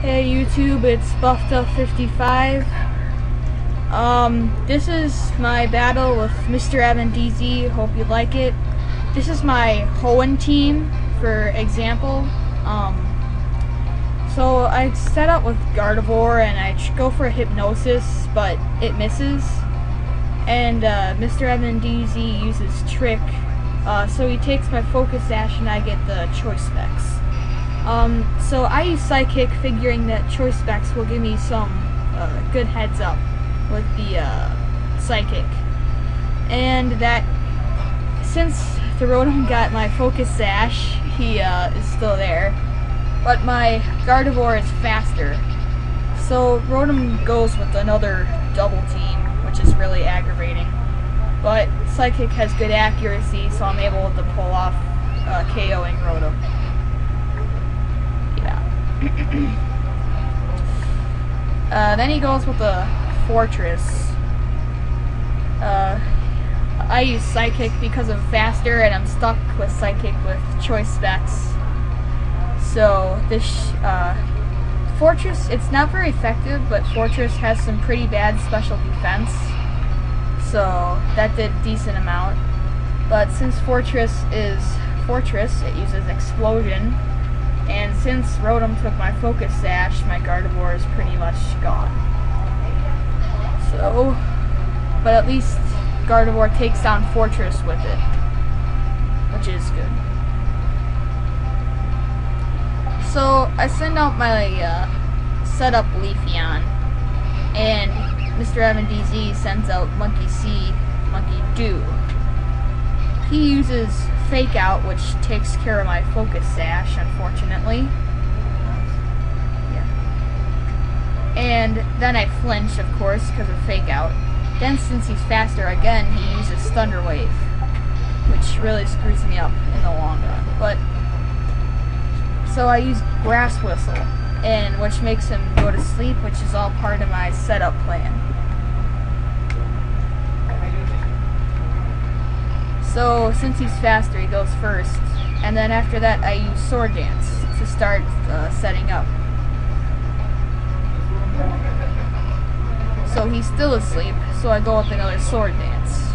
Hey YouTube, it's BuffDuff55. This is my battle with Mr. Evan DZ. Hope you like it. This is my Hoenn team, for example. So I set up with Gardevoir and I go for a Hypnosis, but it misses. And Mr. Evan DZ uses Trick, so he takes my Focus Sash and I get the Choice Specs. So I use Psychic, figuring that Choice Specs will give me some good heads up with the Psychic. And that since the Rotom got my Focus Sash, he is still there. But my Gardevoir is faster. So Rotom goes with another double team, which is really aggravating. But Psychic has good accuracy, so I'm able to pull off KOing Rotom. Then he goes with the Fortress. I use Psychic because I'm faster and I'm stuck with Psychic with Choice Specs. So this Fortress, it's not very effective, but Fortress has some pretty bad special defense. So that did a decent amount. But since Fortress is Fortress, it uses Explosion. And since Rotom took my Focus Sash, my Gardevoir is pretty much gone. So, but at least Gardevoir takes down Fortress with it, which is good. So, I send out my setup Leafeon, and Mr. Evan DZ sends out Monkey See, Monkey Do. He uses Fake Out, which takes care of my Focus Sash, unfortunately. Yeah. And then I flinch, of course, because of Fake Out. Then, since he's faster again, he uses Thunder Wave, which really screws me up in the long run. But so I use Grass Whistle, and which makes him go to sleep, which is all part of my setup plan. So, since he's faster, he goes first. And then after that, I use Sword Dance to start setting up. So he's still asleep, so I go with another Sword Dance.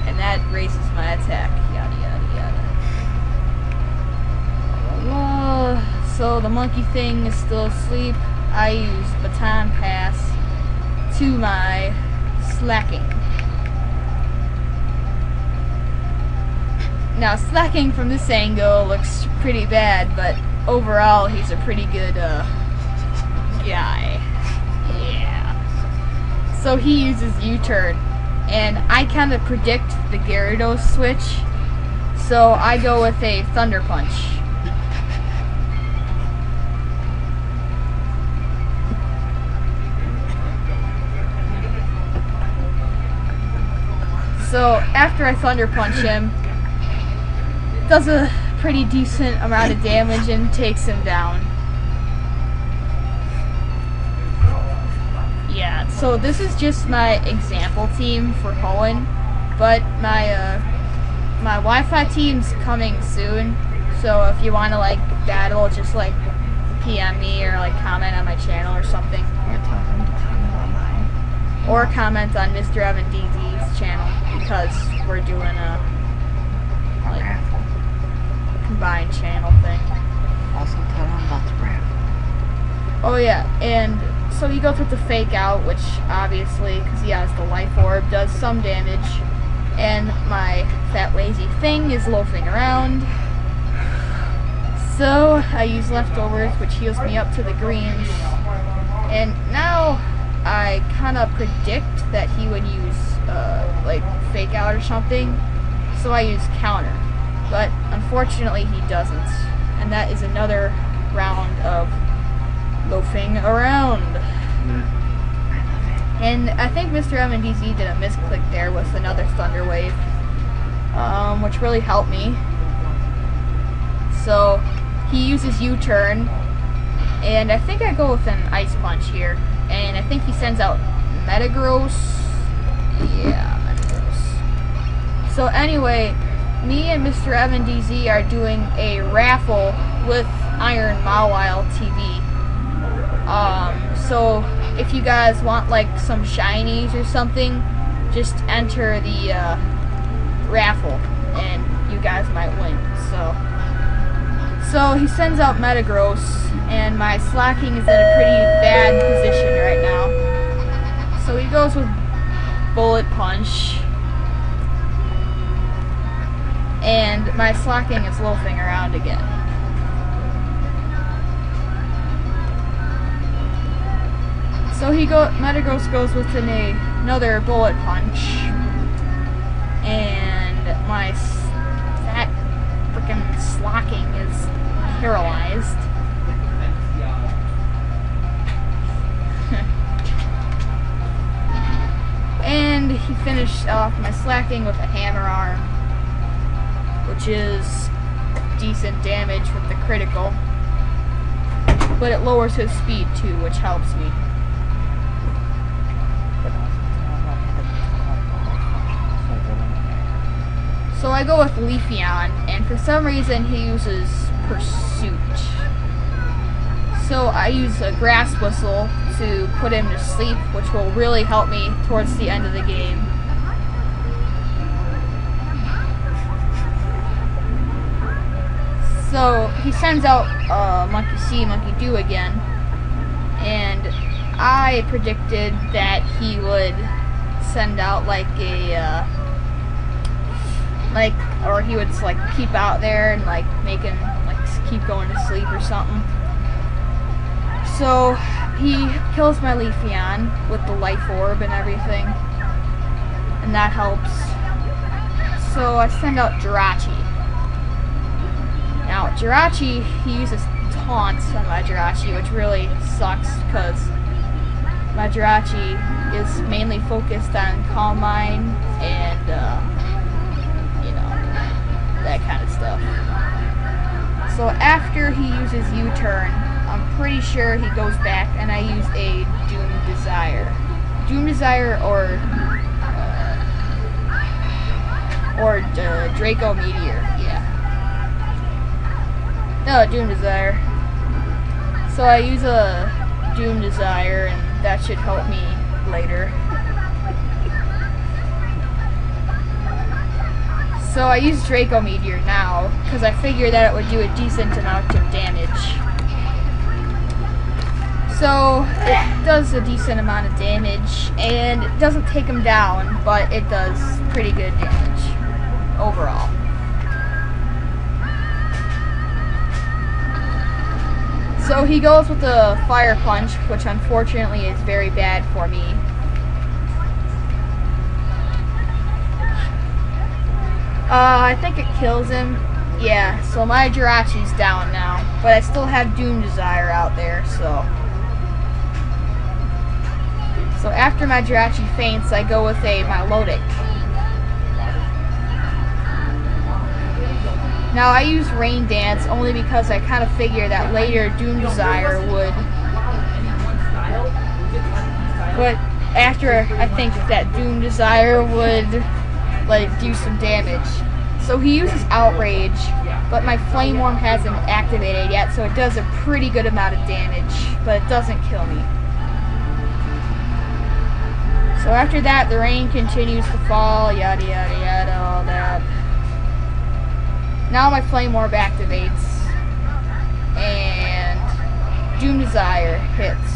And that raises my attack. Yada yada yada. So the monkey thing is still asleep. I use Baton Pass to my Slacking. Now, Slacking from this angle looks pretty bad, but overall, he's a pretty good guy. Yeah. So he uses U-turn, and I kind of predict the Gyarados switch, so I go with a Thunder Punch. So after I Thunder Punch him, does a pretty decent amount of damage and takes him down. Yeah, so this is just my example team for Hoenn, but my my Wi-Fi team's coming soon. So if you want to like battle, just like PM me or like comment on my channel or something. Or tell them to comment on mine. Or comment on Mr. Evan DZ's channel, because we're doing a like combined channel thing. Also tell them about the raffle. Oh yeah, and so he goes with the Fake Out, which obviously, because he has the Life Orb, does some damage. And my fat lazy thing is loafing around. So I use Leftovers, which heals me up to the greens. And now I kind of predict that he would use like Fake Out or something. So I use Counter. But unfortunately he doesn't. And that is another round of loafing around. And I think Mr. Evan DZ did a misclick there with another Thunder Wave, which really helped me. So he uses U-turn, and I think I go with an Ice Punch here. And I think he sends out Metagross. Yeah, Metagross. So anyway, me and Mr. Evan DZ are doing a raffle with Iron Mawile TV. So if you guys want like some shinies or something, just enter the raffle and you guys might win. So he sends out Metagross, and my Slacking is in a pretty bad position right now. So he goes with Bullet Punch, and my Slacking is loafing around again. So Metagross goes with another Bullet Punch, and my fat freaking Slacking is paralyzed. And he finished off my Slacking with a Hammer Arm, which is decent damage with the critical, but it lowers his speed too, which helps me. So I go with Leafeon, and for some reason he uses Pursuit. So I use a Grass Whistle to put him to sleep, which will really help me towards the end of the game. So he sends out Monkey See, Monkey Do again, and I predicted that he would send out like a or he would like keep out there and like make him like keep going to sleep or something. So he kills my Leafeon with the Life Orb and everything, and that helps. So I send out Jirachi. Now Jirachi, he uses taunts on my Jirachi, which really sucks because my Jirachi is mainly focused on Calm Mind and that kind of stuff. So after he uses U-turn, I'm pretty sure he goes back and I use a Doom Desire. Doom Desire or Draco Meteor, yeah. No, Doom Desire. So I use a Doom Desire and that should help me later. So I use Draco Meteor now, because I figured that it would do a decent amount of damage. So it does a decent amount of damage, and it doesn't take him down, but it does pretty good damage overall. So he goes with the Fire Punch, which unfortunately is very bad for me. I think it kills him. Yeah, so my Jirachi's down now, but I still have Doom Desire out there, so. So after my Jirachi faints, I go with a Milotic. Now I use Rain Dance only because I kind of figure that later Doom Desire would. But after I think that Doom Desire would like do some damage. So he uses Outrage, but my Flame Worm hasn't activated yet, so it does a pretty good amount of damage, but it doesn't kill me. So after that, the rain continues to fall, yada yada yada, all that. Now my Flame Orb activates, and Doom Desire hits.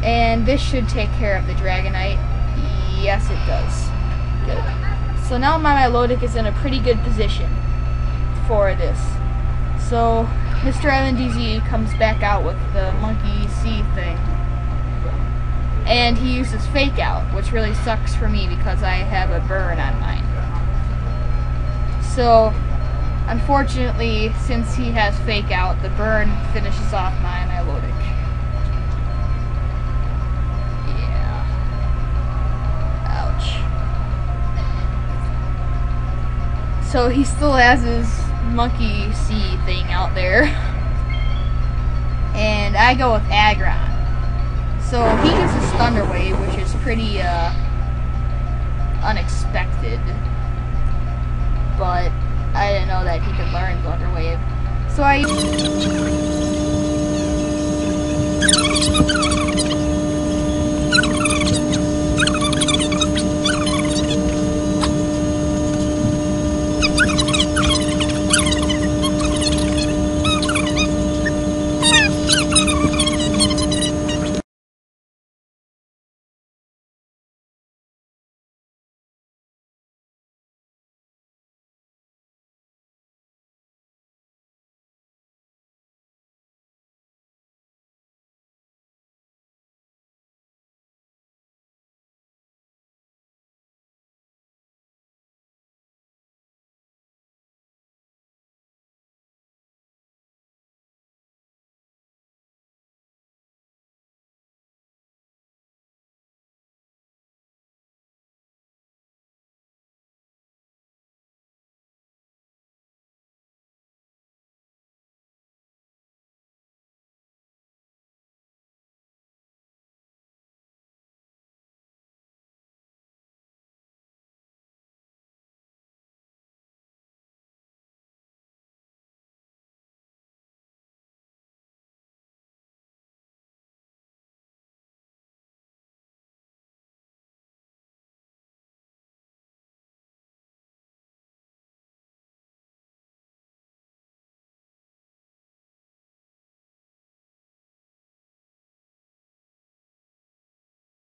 And this should take care of the Dragonite. Yes, it does. Good. So now my Milotic is in a pretty good position for this. So Mr. Island DZ comes back out with the Monkey See thing. And he uses Fake Out, which really sucks for me because I have a burn on mine. So unfortunately, since he has Fake Out, the burn finishes off my Milotic. So he still has his Monkey See thing out there. And I go with Aggron. So he uses Thunder Wave, which is pretty unexpected. But I didn't know that he could learn Thunder Wave. So